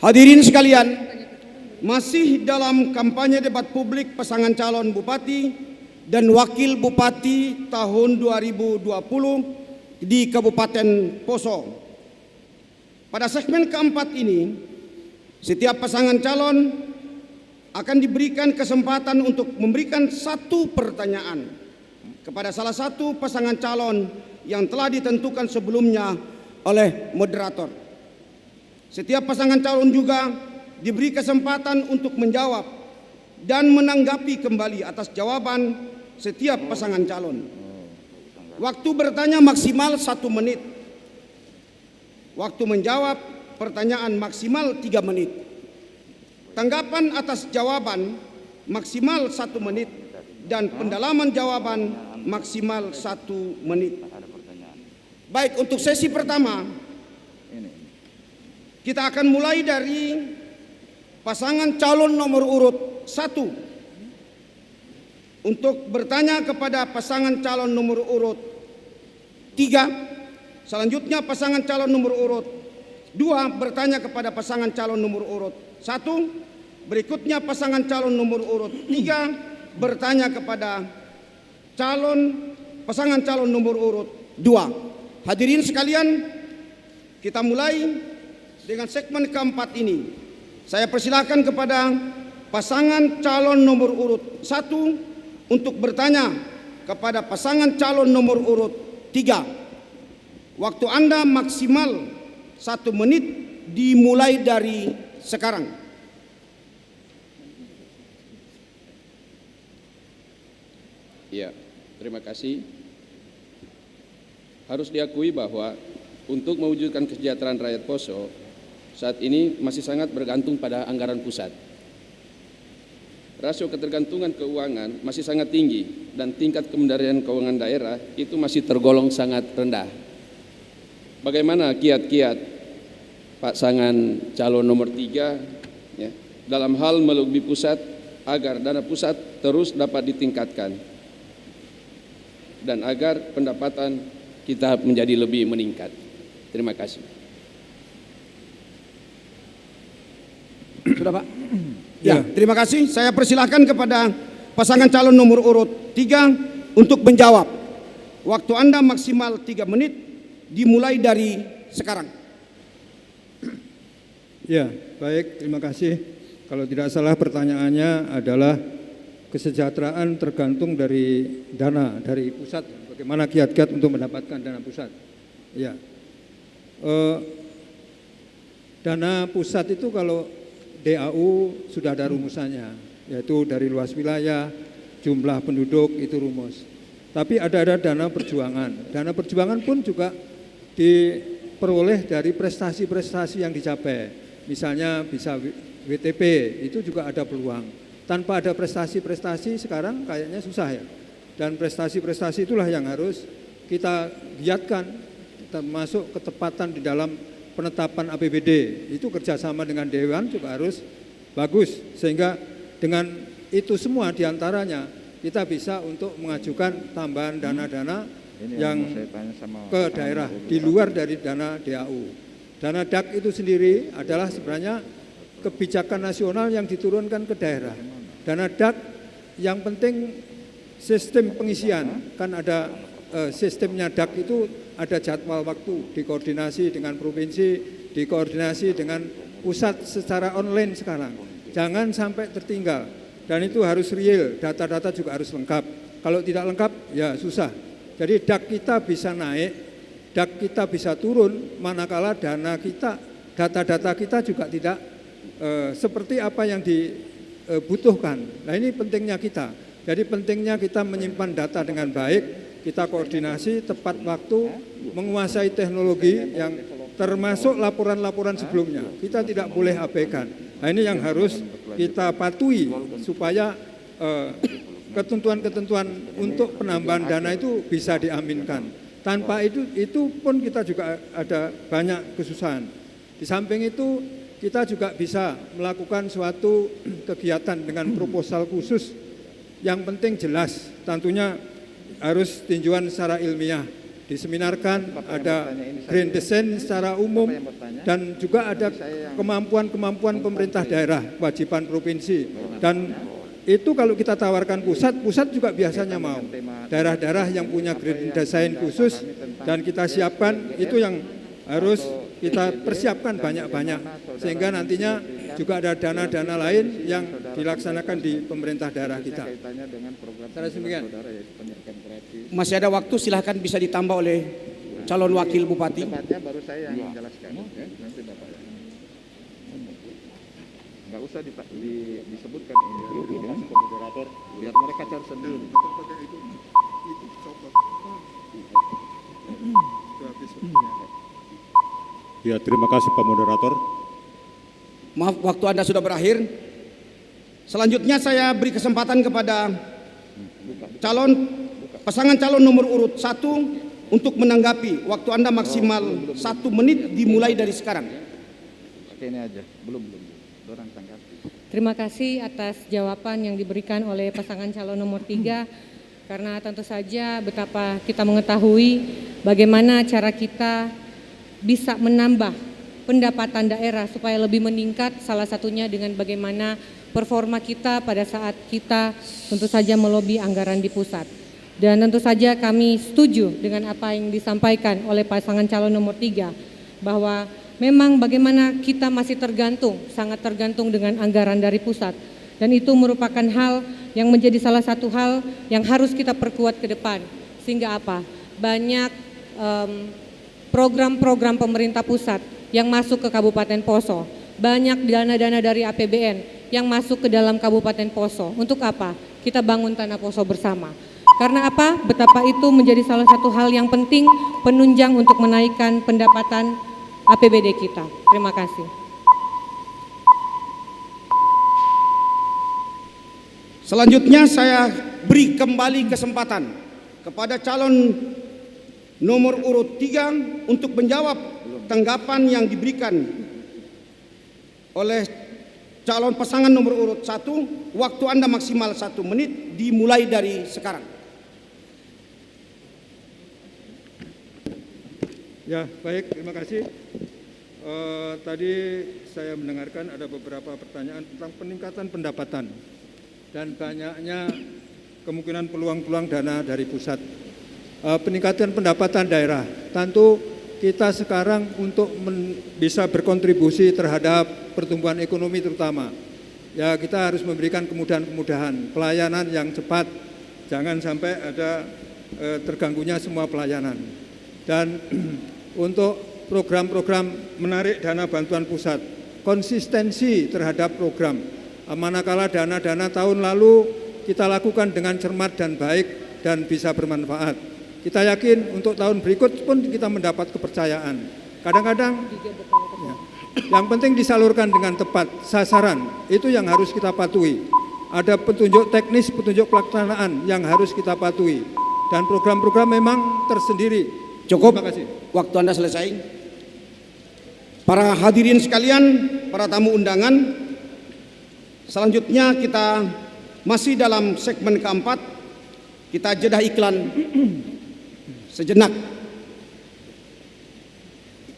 Hadirin sekalian, masih dalam kampanye debat publik pasangan calon bupati dan wakil bupati tahun 2020 di Kabupaten Poso. Pada segmen keempat ini, setiap pasangan calon akan diberikan kesempatan untuk memberikan satu pertanyaan kepada salah satu pasangan calon yang telah ditentukan sebelumnya oleh moderator. Setiap pasangan calon juga diberi kesempatan untuk menjawab dan menanggapi kembali atas jawaban setiap pasangan calon. Waktu bertanya maksimal 1 menit. Waktu menjawab pertanyaan maksimal 3 menit. Tanggapan atas jawaban maksimal 1 menit dan pendalaman jawaban maksimal 1 menit. Baik, untuk sesi pertama kita akan mulai dari pasangan calon nomor urut 1 untuk bertanya kepada pasangan calon nomor urut 3. Selanjutnya pasangan calon nomor urut 2 bertanya kepada pasangan calon nomor urut 1. Berikutnya pasangan calon nomor urut 3 bertanya kepada pasangan calon nomor urut 2. Hadirin sekalian, kita mulai dengan segmen keempat ini. Saya persilahkan kepada pasangan calon nomor urut 1 untuk bertanya kepada pasangan calon nomor urut 3. Waktu Anda maksimal 1 menit dimulai dari sekarang. Ya, terima kasih. Harus diakui bahwa untuk mewujudkan kesejahteraan rakyat Poso saat ini masih sangat bergantung pada anggaran pusat. Rasio ketergantungan keuangan masih sangat tinggi dan tingkat kemandirian keuangan daerah itu masih tergolong sangat rendah. Bagaimana kiat-kiat pasangan calon nomor 3 ya, dalam hal melobi pusat agar dana pusat terus dapat ditingkatkan dan agar pendapatan kita menjadi lebih meningkat. Terima kasih. Sudah, Pak? Ya, terima kasih. Saya persilahkan kepada pasangan calon nomor urut 3 untuk menjawab. Waktu Anda maksimal 3 menit dimulai dari sekarang. Ya, baik, terima kasih. Kalau tidak salah pertanyaannya adalah kesejahteraan tergantung dari dana dari pusat. Bagaimana kiat-kiat untuk mendapatkan dana pusat? Ya, dana pusat itu kalau DAU sudah ada rumusannya, yaitu dari luas wilayah, jumlah penduduk itu rumus. Tapi ada dana perjuangan. Dana perjuangan pun juga diperoleh dari prestasi-prestasi yang dicapai. Misalnya bisa WTP, itu juga ada peluang. Tanpa ada prestasi-prestasi sekarang kayaknya susah ya. Dan prestasi-prestasi itulah yang harus kita giatkan, termasuk ketepatan di dalam penetapan APBD. Itu kerjasama dengan Dewan juga harus bagus. Sehingga dengan itu semua diantaranya kita bisa untuk mengajukan tambahan dana-dana yang ke daerah di luar dari dana DAU. Dana DAK itu sendiri adalah sebenarnya kebijakan nasional yang diturunkan ke daerah. Dana DAK yang penting sistem pengisian, kan ada sistemnya DAK itu ada jadwal waktu, dikoordinasi dengan provinsi, dikoordinasi dengan pusat secara online sekarang. Jangan sampai tertinggal, dan itu harus real, data-data juga harus lengkap. Kalau tidak lengkap ya susah. Jadi DAK kita bisa naik, DAK kita bisa turun, manakala dana kita, data-data kita juga tidak seperti apa yang dibutuhkan. Nah, ini pentingnya kita. Jadi pentingnya kita menyimpan data dengan baik, kita koordinasi tepat waktu, menguasai teknologi yang termasuk laporan-laporan sebelumnya. Kita tidak boleh abaikan. Nah, ini yang harus kita patuhi supaya ketentuan-ketentuan untuk penambahan dana itu bisa diaminkan. Tanpa itu pun kita juga ada banyak kesusahan. Di samping itu kita juga bisa melakukan suatu kegiatan dengan proposal khusus. Yang penting jelas, tentunya harus tinjauan secara ilmiah. diseminarkan, ada grand design secara umum, dan juga ada kemampuan-kemampuan pemerintah daerah, kewajiban provinsi. Dan itu kalau kita tawarkan pusat juga biasanya mau. Daerah-daerah yang punya grand design khusus dan kita siapkan, itu yang harus kita persiapkan banyak-banyak. Sehingga nantinya juga ada dana-dana lain yang dilaksanakan di pemerintah daerah kita. Saya demikian. Masih ada waktu, silahkan bisa ditambah oleh calon wakil bupati. Tempatnya baru saya yang menjelaskan. Nanti Bapak. Nggak usah disebutkan ini moderator, biar mereka cari sendiri. Ya, terima kasih Pak Moderator. Maaf, waktu Anda sudah berakhir. Selanjutnya saya beri kesempatan kepada pasangan calon nomor urut 1 untuk menanggapi. Waktu Anda maksimal 1 menit dimulai dari sekarang. Oke, ini aja. Belum. Orang tanggapi. Terima kasih atas jawaban yang diberikan oleh pasangan calon nomor 3, karena tentu saja betapa kita mengetahui bagaimana cara kita bisa menambah pendapatan daerah supaya lebih meningkat, salah satunya dengan bagaimana performa kita pada saat kita tentu saja melobi anggaran di pusat. Dan tentu saja kami setuju dengan apa yang disampaikan oleh pasangan calon nomor 3, bahwa memang bagaimana kita masih sangat tergantung dengan anggaran dari pusat. Dan itu merupakan hal yang menjadi salah satu hal yang harus kita perkuat ke depan. Sehingga apa? Banyak program-program pemerintah pusat yang masuk ke Kabupaten Poso. Banyak dana-dana dari APBN yang masuk ke dalam Kabupaten Poso. Untuk apa? Kita bangun Tanah Poso bersama. Karena apa? Betapa itu menjadi salah satu hal yang penting penunjang untuk menaikkan pendapatan APBD kita. Terima kasih. Selanjutnya saya beri kembali kesempatan kepada calon nomor urut 3 untuk menjawab tanggapan yang diberikan oleh calon pasangan nomor urut 1. Waktu Anda maksimal 1 menit dimulai dari sekarang. Ya, baik, terima kasih. Tadi saya mendengarkan ada beberapa pertanyaan tentang peningkatan pendapatan dan banyaknya kemungkinan peluang-peluang dana dari pusat. Peningkatan pendapatan daerah, tentu kita sekarang untuk bisa berkontribusi terhadap pertumbuhan ekonomi terutama, ya kita harus memberikan kemudahan-kemudahan, pelayanan yang cepat, jangan sampai ada terganggunya semua pelayanan. Dan untuk program-program menarik dana bantuan pusat, konsistensi terhadap program, manakala dana-dana tahun lalu kita lakukan dengan cermat dan baik dan bisa bermanfaat. Kita yakin untuk tahun berikut pun kita mendapat kepercayaan. Kadang-kadang ya, yang penting disalurkan dengan tepat sasaran, itu yang harus kita patuhi. Ada petunjuk teknis, petunjuk pelaksanaan yang harus kita patuhi. Dan program-program memang tersendiri. Cukup, Terima kasih. waktu Anda selesai. Para hadirin sekalian, para tamu undangan, selanjutnya kita masih dalam segmen keempat. Kita jeda iklan sejenak.